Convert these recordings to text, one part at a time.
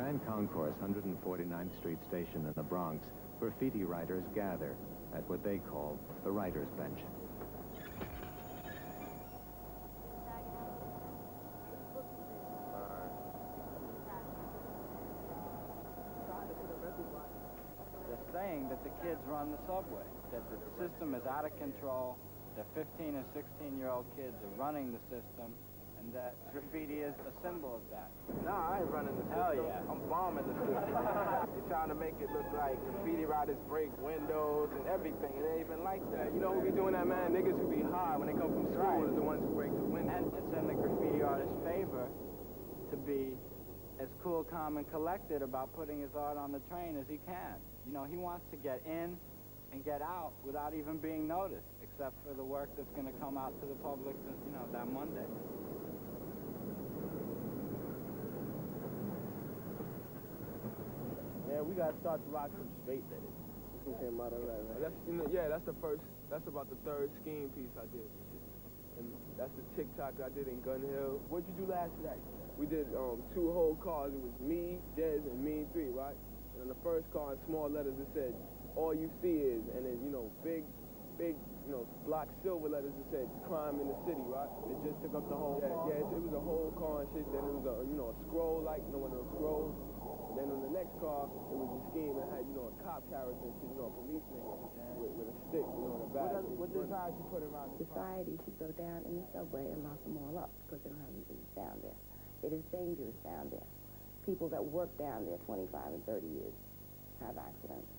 Grand Concourse 149th Street Station in the Bronx, graffiti writers gather at what they call the writer's bench. They're saying that the kids run the subway, that the system is out of control, that 15 and 16-year-old kids are running the system, and that graffiti is a symbol of that. Nah, I ain't running the system. Hell yeah. I'm bombing the system. They're trying to make it look like graffiti writers break windows and everything. It ain't even like that. You know who be doing that, man? Niggas who be high when they come from school is the ones who break the windows. And it's in the graffiti artist's favor to be as cool, calm, and collected about putting his art on the train as he can. You know, he wants to get in and get out without even being noticed, except for the work that's going to come out to the public, you know, that Monday. Yeah, we gotta start to rock some straight letters. That's, you know, yeah, that's the first, that's about the third scheme piece I did. And that's the TikTok I did in Gun Hill. What'd you do last night? We did 2 whole cars. It was me, Jez, and Mean 3, right? And on the first car, in small letters, it said, all you see is, and then, you know, big, you know, block silver letters, it said, crime in the city, right? It just took up the whole car? Yeah, it was a whole car and shit. Then it was a, you know, a scroll, like, you know, one of those scrolls. Then on the next car, it was a scheme that had, you know, a cop character and shit, you know, a police nigga with a stick, you know, in the back. What designs you put around the Society should go down in the subway and lock them all up because they don't have anything down there. It is dangerous down there. People that work down there 25 and 30 years have accidents.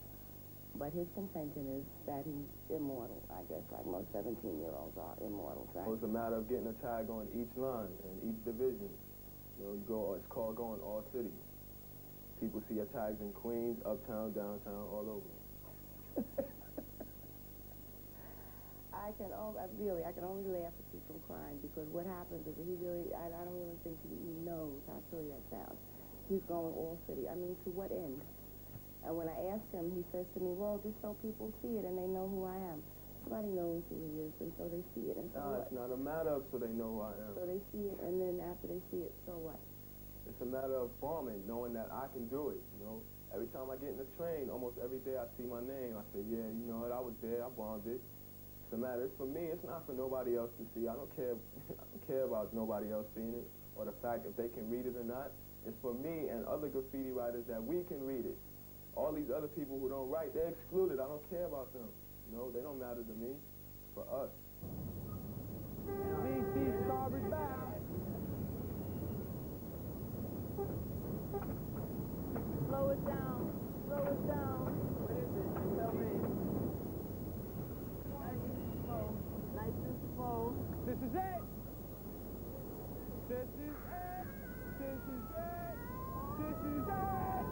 But his contention is that he's immortal, I guess, like most 17-year-olds are immortal, right? Well, it's a matter of getting a tag on each line and each division. You know, you go, it's called going all cities. People see your tags in Queens, uptown, downtown, all over. I can only laugh at you from crying because what happens is that he really, I don't even think he knows how silly that sounds. He's going all city. I mean, to what end? And when I asked him, he says to me, well, just so people see it and they know who I am. Nobody knows who he is, and so they see it, and so what? It's not a matter of so they know who I am. So they see it, and then after they see it, so what? It's a matter of bombing, knowing that I can do it, you know? Every time I get in the train, almost every day I see my name. I say, yeah, you know what, I was there, I bombed it. It's a matter, it's for me, it's not for nobody else to see. I don't care, I don't care about nobody else seeing it, or the fact if they can read it or not. It's for me and other graffiti writers that we can read it. All these other people who don't write, they're excluded. I don't care about them. You know, they don't matter to me. For us. DC starboard bound. Slow it down. Slow it down. What is it? Tell me. Nice and slow. Nice and slow. This is it. This is it. This is it. This is it.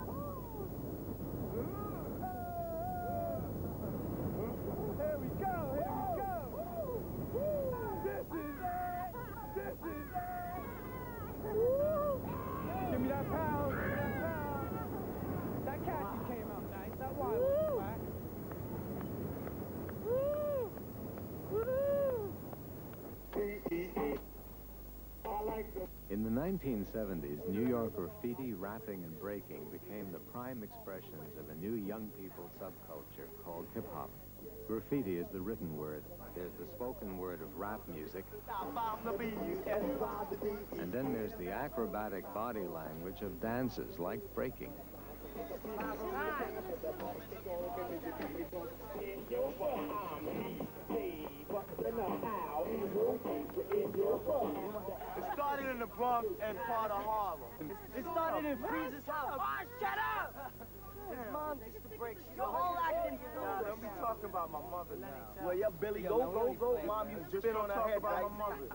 Here we go. Here we go. This is it. This is it. Give me that pound. Give me that pound. That khaki came out nice. That wine was black. In the 1970s, New York graffiti, rapping, and breaking became the prime expressions of a new young people subculture called hip-hop. Graffiti is the written word. There's the spoken word of rap music. And then there's the acrobatic body language of dances like breaking. It started in the Bronx and part of Harlem. It started in Freeze's house. Oh, shut up! His mom used to break. Your whole acting. Nah, don't be talking about my mother now. Well, yeah, Billy, go. Mom, you Just spit on her talk head, about right? my mother.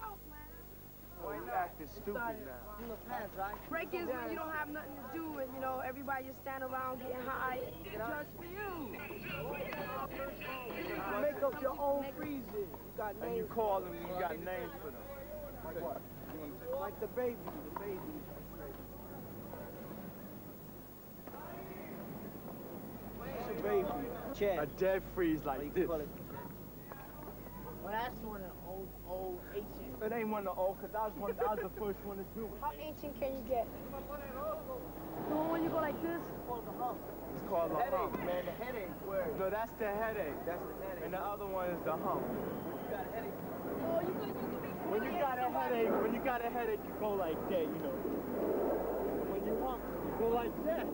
Boy, you acting stupid now. In the pants, right? Break is when you don't have nothing to do and, you know, everybody just stand around getting high just for you. Make up your own freezes. You got And you names. call them, you got names for them. Like what? Like the baby. A dead freeze like this. Well, that's one of the old, ancient. It ain't one of the old, because I was the first one to do it. How ancient can you get? The one when you go like this? It's called the hump. It's called the hump. Man, the headache. Word. No, that's the headache. That's the headache. And the other one is the hump. You got a headache. Oh, you can be When you got a headache, you go like that, you know. When you hump, you go like that.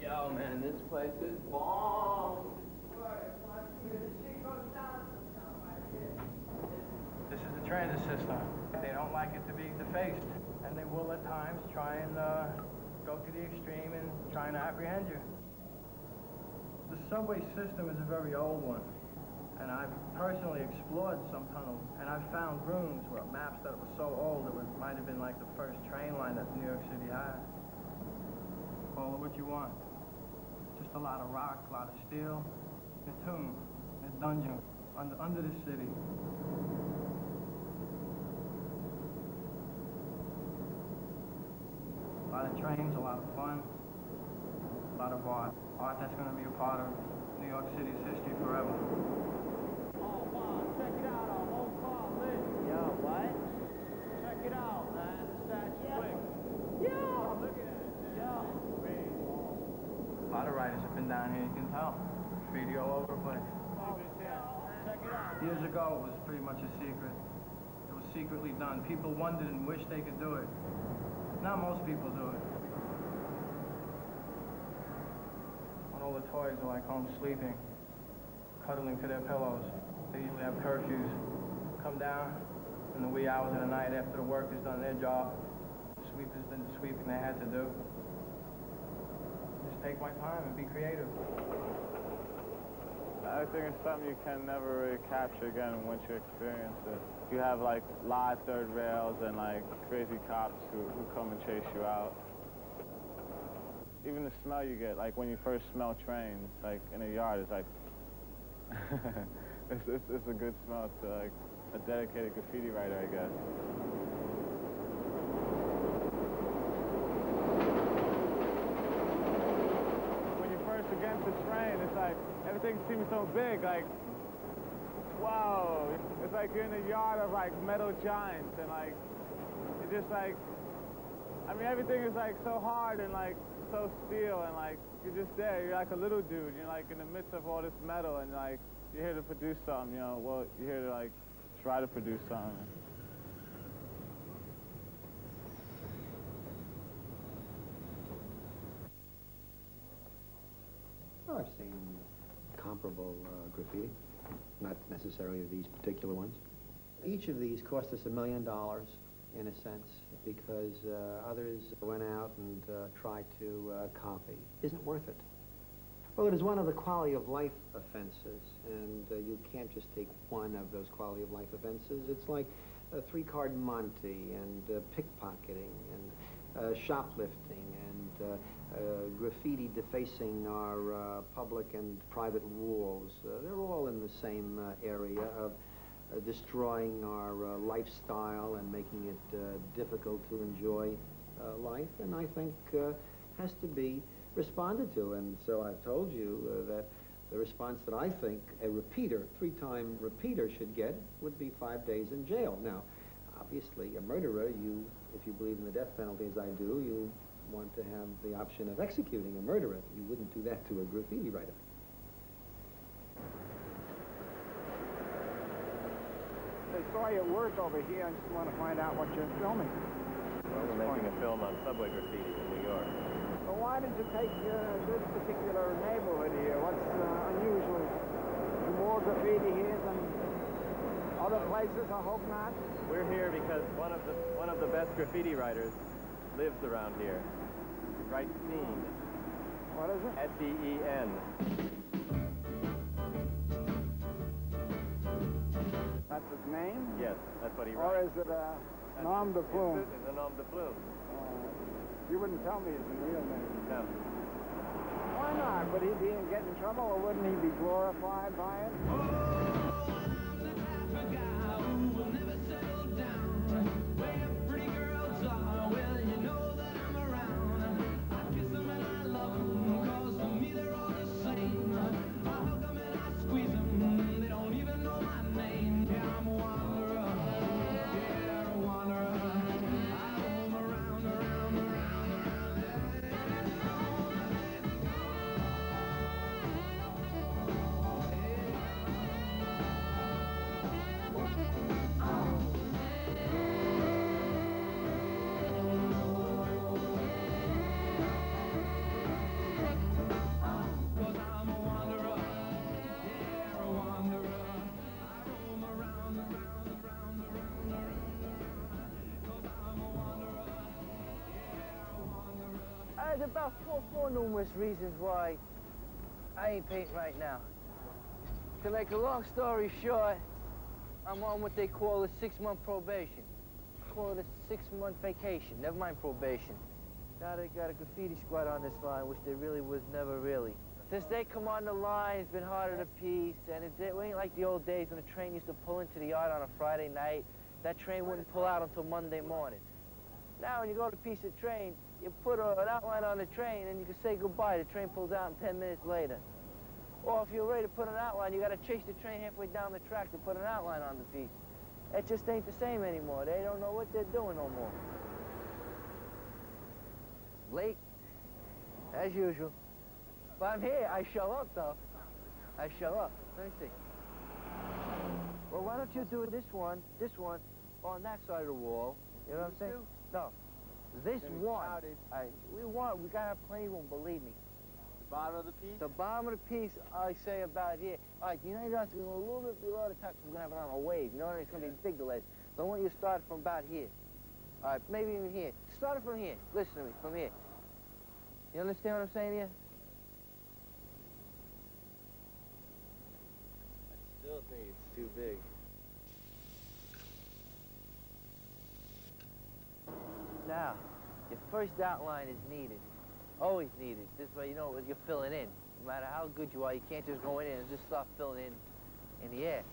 Yo, man, this place is bomb. This is the transit system. They don't like it to be defaced, and they will at times try and go to the extreme and try and apprehend you. The subway system is a very old one, and I've personally explored some tunnels, and I've found rooms where maps that were so old it might have been like the first train line that New York City had. Call it what you want. Just a lot of rock, a lot of steel, a tomb, a dungeon under the city. A lot of trains, a lot of fun, a lot of art. Art that's going to be a part of New York City's history forever. Oh, wow, check it out, our whole car lit. Yo, what? Check it out, man, the Statue Quick. Yo! Look at that, man. Yo! A lot of writers have been down here, you can tell. Graffiti all over the place. Check it out. Years ago, it was pretty much a secret. It was secretly done. People wondered and wished they could do it. Now most people do it. When all the toys are like home sleeping, cuddling to their pillows, they usually have curfews. Come down in the wee hours of the night after the workers done their job. The sweepers did the sweeping they had to do. Just take my time and be creative. I think it's something you can never really capture again once you experience it. You have like live third rails and like crazy cops who come and chase you out. Even the smell you get, like when you first smell trains, like in a yard, it's like, it's a good smell to like a dedicated graffiti writer, I guess. Against the train, it's like everything seems so big, like wow, it's like you're in a yard of like metal giants, and like it's just like, I mean, everything is like so hard and like so steel, and like you're just there, you're like a little dude, you're like in the midst of all this metal, and like you're here to produce something, you know, well, you're here to like try to produce something. I've seen comparable graffiti, not necessarily these particular ones. Each of these cost us $1 million, in a sense, because others went out and tried to copy. Isn't worth it. Well, it is one of the quality of life offenses, and you can't just take one of those quality of life offenses. It's like three-card Monte and pickpocketing and shoplifting and graffiti defacing our public and private walls. They're all in the same area of destroying our lifestyle and making it difficult to enjoy life, and I think has to be responded to. And so I've told you that the response that I think a repeater, three-time repeater should get would be 5 days in jail. Now, obviously, a murderer, if you believe in the death penalty as I do, you want to have the option of executing a murderer. You wouldn't do that to a graffiti writer. They saw you at work over here and just want to find out what you're filming. Well, we're making a film on subway graffiti in New York. Well, why did you take this particular neighborhood here? What's unusual? More graffiti here than Other places, I hope not. We're here because one of the best graffiti writers lives around here. He writes Scene. What is it? S-E-E-N. That's his name? Yes, that's what he Or writes. is it a nom de plume? It's a nom de plume. You wouldn't tell me his real name. No. Why not? Would he get in trouble, or wouldn't he be glorified by it? There's about four numerous reasons why I ain't painting right now. To make a long story short, I'm on what they call a 6-month probation. Call it a 6-month vacation, never mind probation. Now they got a graffiti squad on this line, which there really was never really. Since they come on the line, it's been harder to piece, and it ain't like the old days when a train used to pull into the yard on a Friday night. That train wouldn't pull out until Monday morning. Now when you go to piece a train, you put an outline on the train and you can say goodbye. The train pulls out in 10 minutes later. Or if you're ready to put an outline, you got to chase the train halfway down the track to put an outline on the piece. It just ain't the same anymore. They don't know what they're doing no more. Late, as usual. But I'm here. I show up, though. I show up. Let me see. Well, why don't you do this one, on that side of the wall? You know what I'm saying? No. This one, we gotta have plenty of room, believe me. The bottom of the piece? The bottom of the piece, I say about here. All right, you know you're going to go a little bit below the top, we're going to have it on a wave. You know, it's going to be big delays. So I want you to start from about here. All right, maybe even here. Start it from here. Listen to me, from here. You understand what I'm saying here? I still think it's too big. Now, your first outline is needed. Always needed. This way you know what you're filling in. No matter how good you are, you can't just go in and just start filling in the air.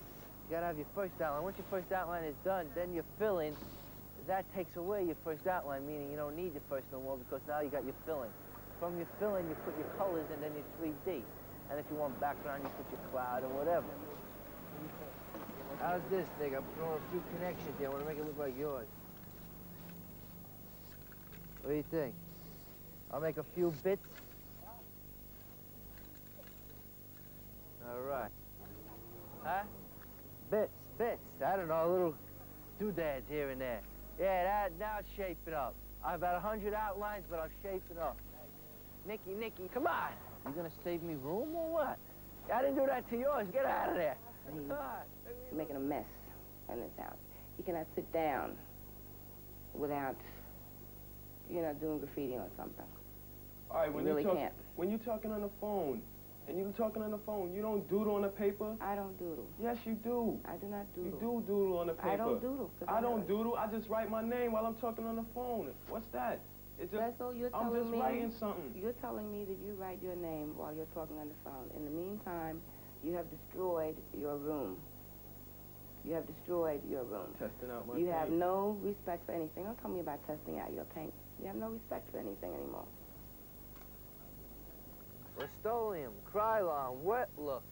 You gotta have your first outline. Once your first outline is done, then you fill in. That takes away your first outline, meaning you don't need your first no more because now you got your filling. From your filling, you put your colors and then your 3D. And if you want background, you put your cloud or whatever. How's this, Nick? I'm throwing a few connections here. I want to make it look like yours. What do you think? I'll make a few bits. All right. Huh? Bits. I don't know, little doodads here and there. Yeah, now it's shaping up. I've about 100 outlines, but I'm shaping up. Nicky, come on. You gonna save me room or what? I didn't do that to yours. Get out of there. Come on. You're making a mess in this house. You cannot sit down without, doing graffiti or something. All right, when you really talk, can't. When you're talking on the phone, you don't doodle on the paper? I don't doodle. Yes, you do. I do not doodle. You do doodle on the paper. I don't doodle. I don't doodle. I just write my name while I'm talking on the phone. What's that? That's all you're telling me. I'm just writing something. You're telling me that you write your name while you're talking on the phone. In the meantime, you have destroyed your room. You have destroyed your room. Testing out my You paint. have no respect for anything. Don't tell me about testing out your paint. You have no respect for anything anymore. Rust-Oleum, Krylon, Wet Look,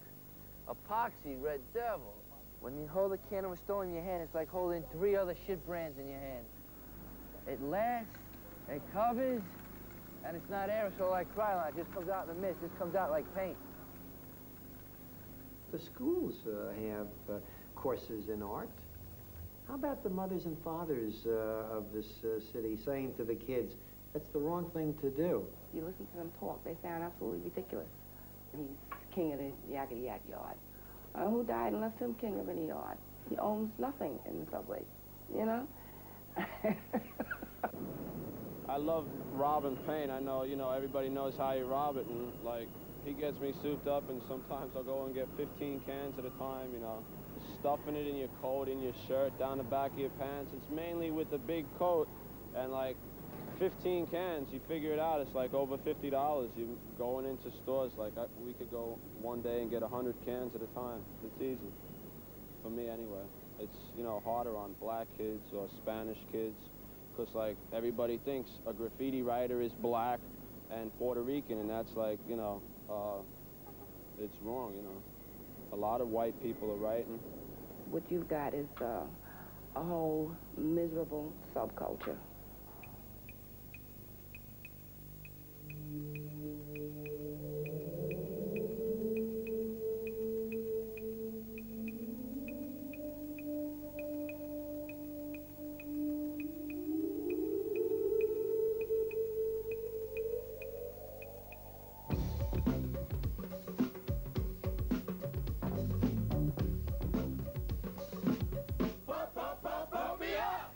Epoxy, Red Devil. When you hold a can of Rust-Oleum in your hand, it's like holding 3 other shit brands in your hand. It lasts, it covers, and it's not aerosol like Krylon. It just comes out in the mist. It just comes out like paint. The schools have courses in art. How about the mothers and fathers of this city saying to the kids, that's the wrong thing to do? You listen to them talk, they sound absolutely ridiculous. He's king of the yakety-yak yard. Who died and left him king of any yard? He owns nothing in the subway, you know? I love robbing paint. I know, you know, everybody knows how you rob it, and, like, he gets me souped up, and sometimes I'll go and get 15 cans at a time, you know, stuffing it in your coat, in your shirt, down the back of your pants. It's mainly with the big coat, and, like, 15 cans, you figure it out, it's like over $50. You going into stores, like, we could go one day and get 100 cans at a time. It's easy, for me anyway. It's, you know, harder on black kids or Spanish kids. Because, like, everybody thinks a graffiti writer is black and Puerto Rican, and that's, like, you know, it's wrong, you know. A lot of white people are writing. What you've got is a whole miserable subculture.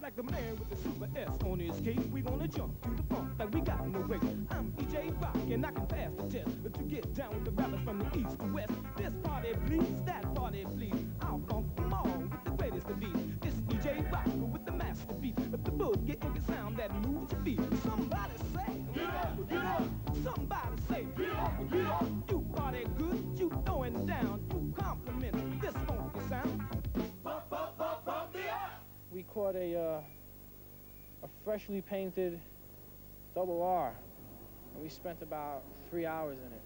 Like the man with the super S on his case, we gonna jump to the funk like we got no way. I'm DJ Rock and I can pass the test to get down with the rappers from the east to west. This party please, that party please. I'll funk them all with the greatest of ease. This DJ Rock with the masterpiece of the boogie and sound that moves your feet. Somebody say, get up, get up. Somebody say, get up, get up. You party good, you throwing down, you compliment this funky sound. We caught a freshly painted double R, and we spent about 3 hours in it.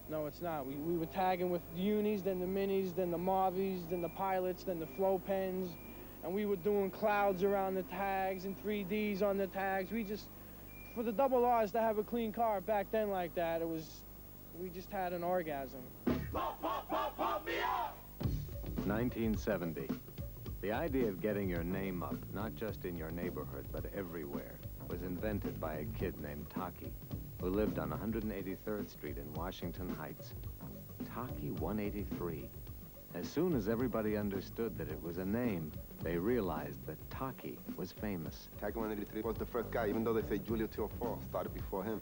No, it's not. We were tagging with the unis, then the minis, then the Marvies, then the pilots, then the flow pens, and we were doing clouds around the tags and 3Ds on the tags. We just, for the double R's to have a clean car back then like that, we just had an orgasm. 1970. The idea of getting your name up, not just in your neighborhood, but everywhere, was invented by a kid named Taki, who lived on 183rd Street in Washington Heights. Taki 183. As soon as everybody understood that it was a name, they realized that Taki was famous. Taki 183 was the first guy, even though they say Julio Teoforo started before him.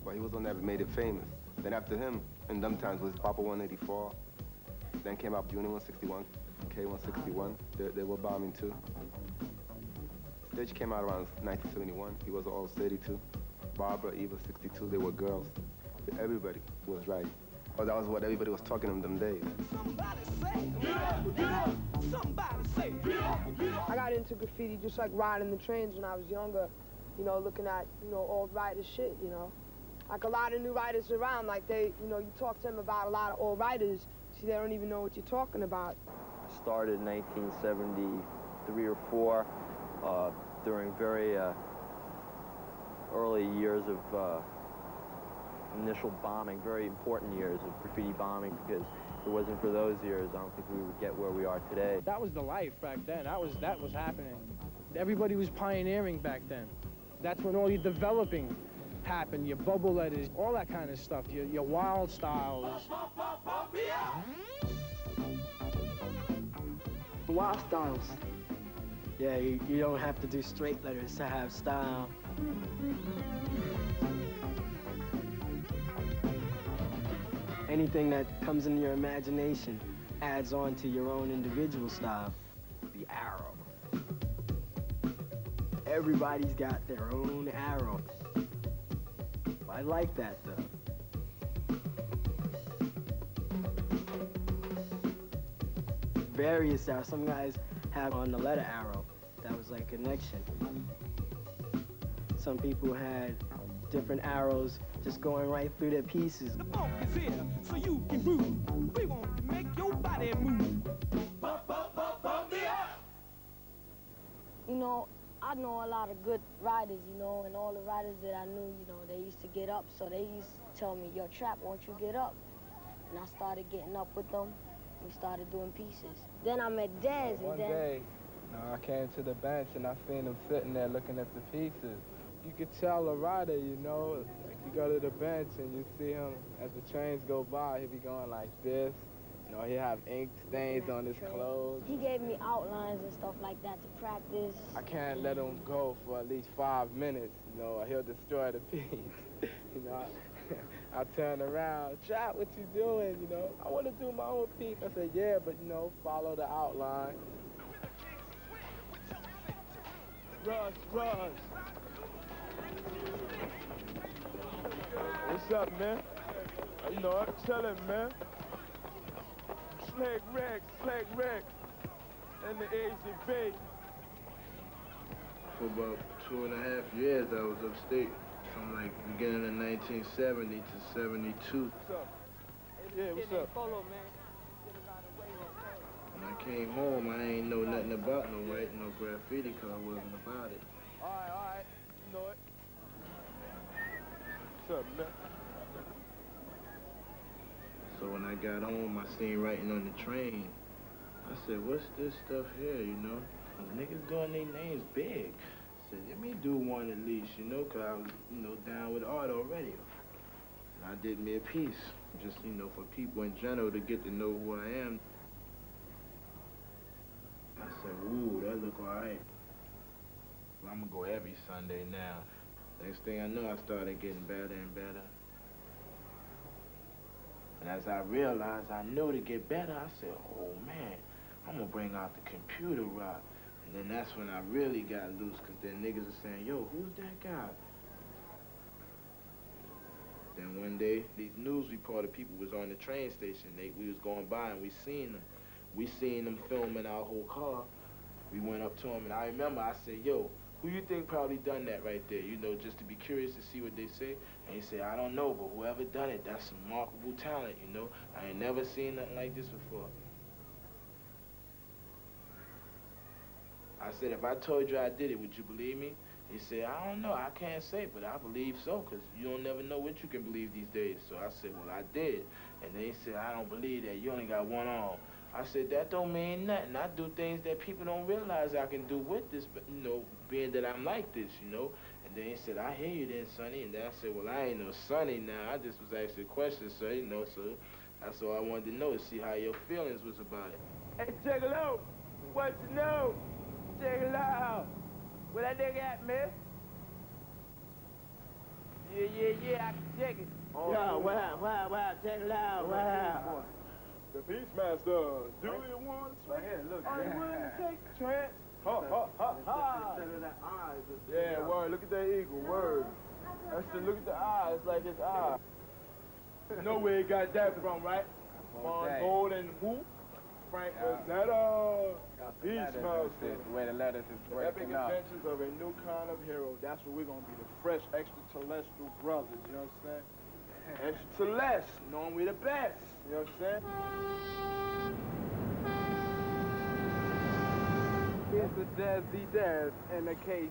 But he was the one that made it famous. Then after him, in them times, was Papa 184. Then came up Junior 161. K161, they were bombing too. Stage came out around 1971. He was all city too. Barbara, Eva, 62, they were girls. Everybody was right. Oh, that was what everybody was talking in them days. Somebody say, get up, get up. Somebody say, get up, get up. I got into graffiti just like riding the trains when I was younger, you know, looking at, you know, old writers shit, you know. Like a lot of new writers around, like they, you know, you talk to them about a lot of old writers, see, they don't even know what you're talking about. Started in 1973 or 4 during very early years of initial bombing, very important years of graffiti bombing, because if it wasn't for those years, I don't think we would get where we are today. That was the life back then. That was happening. Everybody was pioneering back then. That's when all your developing happened, your bubble letters, all that kind of stuff, your wild styles. Wild styles. Yeah, you don't have to do straight letters to have style. Anything that comes in your imagination adds on to your own individual style. The arrow. Everybody's got their own arrow. I like that, though. Various arrows. Some guys have on the letter arrow. That was like a connection. Some people had different arrows just going right through their pieces. The funk is here, so you can move. We want to make your body move. You know, I know a lot of good riders, you know, and all the riders that I knew, you know, they used to get up, so they used to tell me, yo, Trap, won't you get up? And I started getting up with them. We started doing pieces. Then I met Dez, and One day, I came to the bench and I seen him sitting there looking at the pieces. You could tell a rider, you know, like you go to the bench and you see him as the trains go by, he'll be going like this, You know, he have ink stains on his clothes. He gave me outlines and stuff like that to practice. I can't let him go for at least 5 minutes, you know, or he'll destroy the piece. You know, I turn around, Trap, what you doing, you know? I want to do my own piece. I said, yeah, but, you know, follow the outline. Rush, rush. What's up, man? You know, I'm chilling, man. Slick Rick, and the ACB. For about 2.5 years, I was upstate. From like beginning of 1970 to 72. What's up? Yeah, what's up? When I came home, I ain't know nothing about no writing, no graffiti, because I wasn't about it. All right. You know it. What's up, man? So when I got home, I seen writing on the train. I said, what's this stuff here, you know? Niggas doing their names big. I said, let me do one at least, you know, because I was, you know, down with art already. And I did me a piece, just, you know, for people in general to get to know who I am. I said, ooh, that look all right. Well, I'm going to go every Sunday now. Next thing I know, I started getting better and better. And as I realized I knew to get better, I said, oh, man, I'm going to bring out the computer rock. And then that's when I really got loose, because then niggas are saying, yo, who's that guy? Then one day, these news reporter people was on the train station. We was going by and we seen them. We seen them filming our whole car. We went up to them, and I remember I said, yo, who you think probably done that right there? You know, just to be curious to see what they say. And he said, I don't know, but whoever done it, that's some remarkable talent, you know? I ain't never seen nothing like this before. I said, if I told you I did it, would you believe me? He said, I don't know, I can't say, but I believe so, because you don't never know what you can believe these days. So I said, well, I did. And then he said, I don't believe that, you only got one arm. I said, that don't mean nothing. I do things that people don't realize I can do with this, but, you know, being that I'm like this, you know? And then he said, I hear you then, Sonny. And then I said, well, I ain't no Sonny now. I just was asking a question, so, you know, so that's all I wanted to know, to see how your feelings was about it. Hey, check it out. What you know? Check it out. Where that nigga at, man? Yeah, I can check it. Oh, yo, wow, check it out, wow. The Beastmaster, Julian Woods. Right here, look. Are you willing to take the chance? Ha. Yeah, word, look at that eagle, word. That's the, look at the eyes, like his eye. You know where he got that from, right? Von Gold and who? Frank Rosetta. Beastmaster. The way the letters is breaking up. Epic Adventures of a New Kind of Hero. That's what we're going to be, the fresh extraterrestrial brothers, you know what I'm saying? Extraterrestrial, knowing we the best, you know what I'm saying? It's the Desi and the KC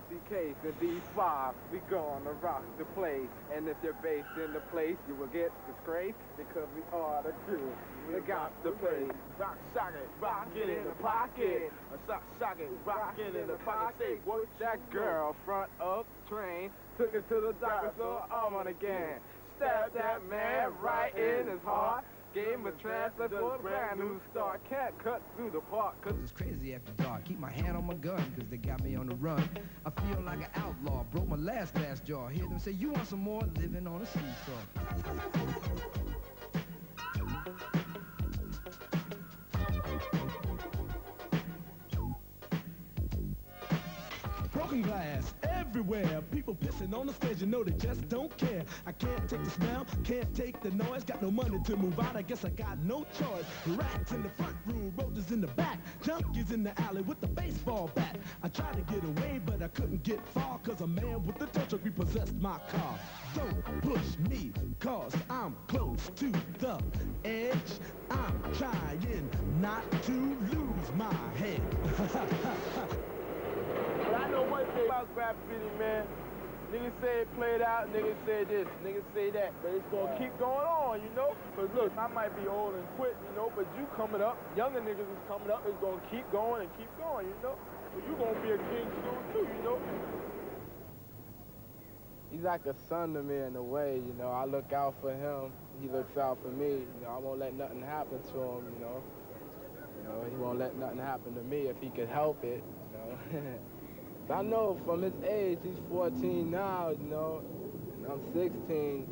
and D5. We gonna rock the place. And if you're based in the place, you will get disgraced because we are the crew. We got the place. Rock socket, rock it in the pocket. Socket, rock it in the pocket. Say, what that girl front of the train took it to the doctor, so I'm on again. Stabbed that man right in his heart. Gave him a transfer for a brand new start. Can't cut through the park. Cause it's crazy after dark. Keep my hand on my gun, cause they got me on the run. I feel like an outlaw. Broke my last glass jaw. Hear them say, you want some more? Living on a seesaw. Broken glass everywhere. People pissing on the stage, you know they just don't care. I can't take the smell, can't take the noise. Got no money to move out, I guess I got no choice. Rats in the front room, roaches in the back. Junkies in the alley with the baseball bat. I tried to get away, but I couldn't get far, cause a man with a tow truck repossessed my car. Don't push me, cause I'm close to the edge. I'm trying not to lose my head. But I know one thing about graffiti, man. Niggas say it played out, niggas say this, niggas say that. But it's gonna keep going on, you know? Cause look, I might be old and quit, you know, but you coming up, younger niggas is coming up, it's gonna keep going and keep going, you know? So you gonna be a king soon too, you know? He's like a son to me in a way, you know. I look out for him, he looks out for me. You know, I won't let nothing happen to him, you know. You know, he won't let nothing happen to me if he could help it, you know. But I know from his age, he's 14 now, you know, and I'm 16.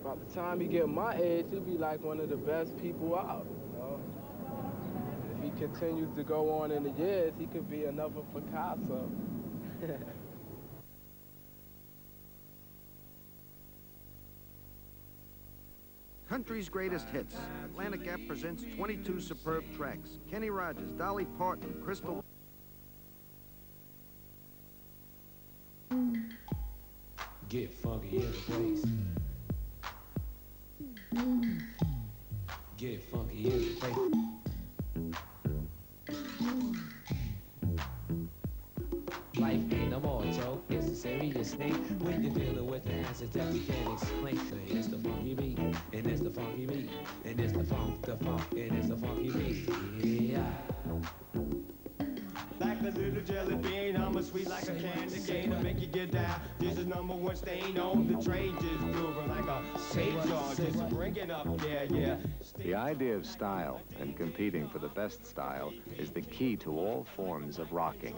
By the time he get my age, he'll be like one of the best people out, you know. And if he continues to go on in the years, he could be another Picasso. Country's greatest hits. Atlantic Gap presents 22 superb tracks. Kenny Rogers, Dolly Parton, Crystal... Get funky in the place. Get funky in the place. Life ain't no more joke, it's a serious thing. When you're dealing with the answers that we can't explain. It's the funky beat, and it's the funky beat, and it's the funk, and it's the funky beat. Yeah. Like a little jelly bean, I'm a sweet like a candy cane to make you get down. This is #1 stain on the train, just moving like a St. George, just bringing up, yeah. The idea of style and competing for the best style is the key to all forms of rocking.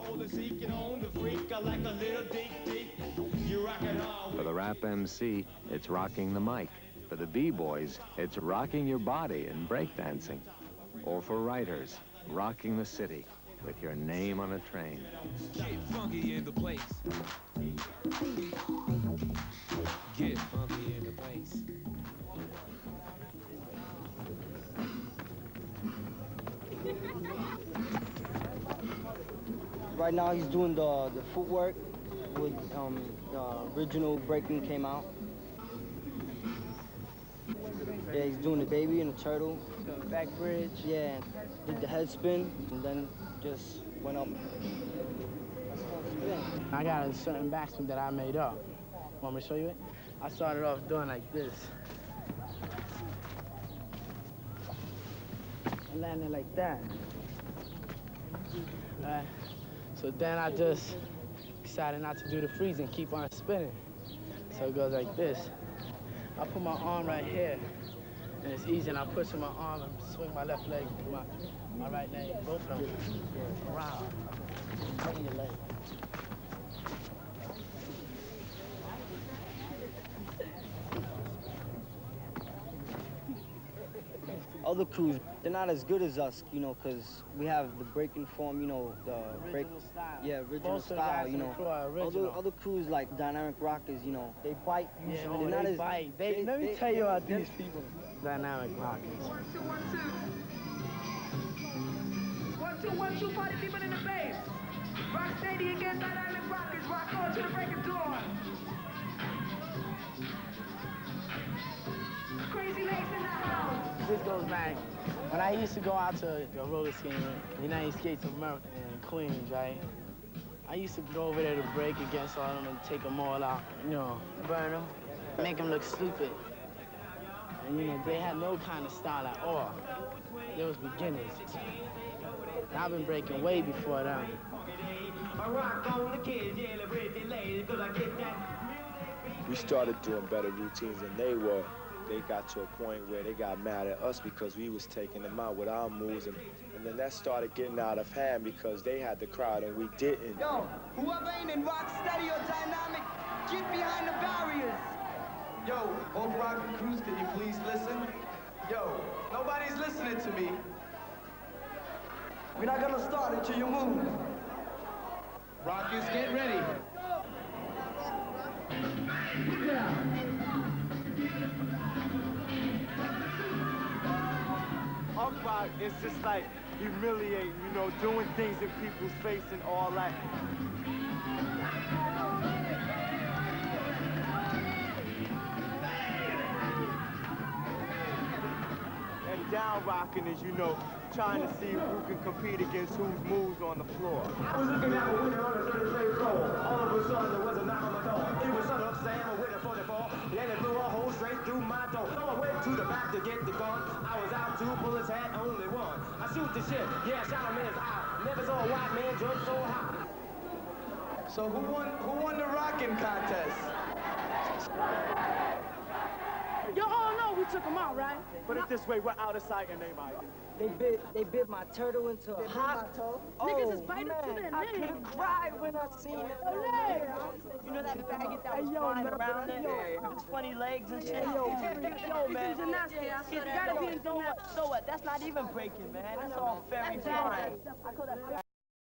For the rap MC, it's rocking the mic. For the B-boys, it's rocking your body and breakdancing. Or for writers, rocking the city with your name on a train. Get funky in the place. Get funky in the place. Right now he's doing the footwork with the original breaking came out. Yeah, he's doing the baby and the turtle. Back bridge. Yeah, did the head spin and then just went up. I got a certain backspin that I made up. Want me to show you it? I started off doing like this. I landed like that. So then I just decided not to do the freeze and keep on spinning. So it goes like this. I put my arm right here, and it's easy, and I push my arm and swing my left leg, my right leg, both of them around. Bring your leg. Other crews, they're not as good as us, you know, because we have the breaking form, you know, the Original style. Yeah, original Most of the style, guys you in the know. crew are original. Other crews like Dynamic Rockers, you know, they bite. Yeah, so no, they're not they as, bite. Let me tell you about these people. Dynamic Rockers. 1, 2, party people in the bass. Rock steady against Dynamic Rockers. Rock on to the break of dawn. Crazy Legs in the house. This goes back when I used to go out to the roller skating, United Skates of America in Queens, right? I used to go over there to break against all of them and take them all out, you know, burn them, make them look stupid. And, you know, they had no kind of style at all. They was beginners. And I've been breaking way before them. We started doing better routines than they were. They got to a point where they got mad at us because we was taking them out with our moves, and then that started getting out of hand because they had the crowd and we didn't. Yo, whoever ain't in rock steady or dynamic, get behind the barriers. Yo, all rockin' crews, can you please listen? Yo, nobody's listening to me. We're not gonna start until you move. Rockers, get ready. Yeah. Punk rock is just like humiliating, you know, doing things in people's face and all that. And down rocking is, you know, trying to see who can compete against whose moves on the floor. I was looking at a winner on the 33rd floor. All of a sudden there was a knock on the door. It was son of Sam with a 44. Then it blew a hole straight through my door. So I went to the back to get the gun. I was out 2 bullets, had only one. I shoot the shit, yeah, shot him in his eye. Never saw a white man jump so high. So who won the rocking contest? You all know we took him out, right? Put it this way, we're out of sight and they mind. They bit my turtle into a hospital. Niggas is biting man, to their I name. could cry when I seen it. You know that faggot that was flying around there? His funny legs and shit. Yo, man. He's gotta be in gymnastics. So what? That's not even breaking, man. That's all very fine.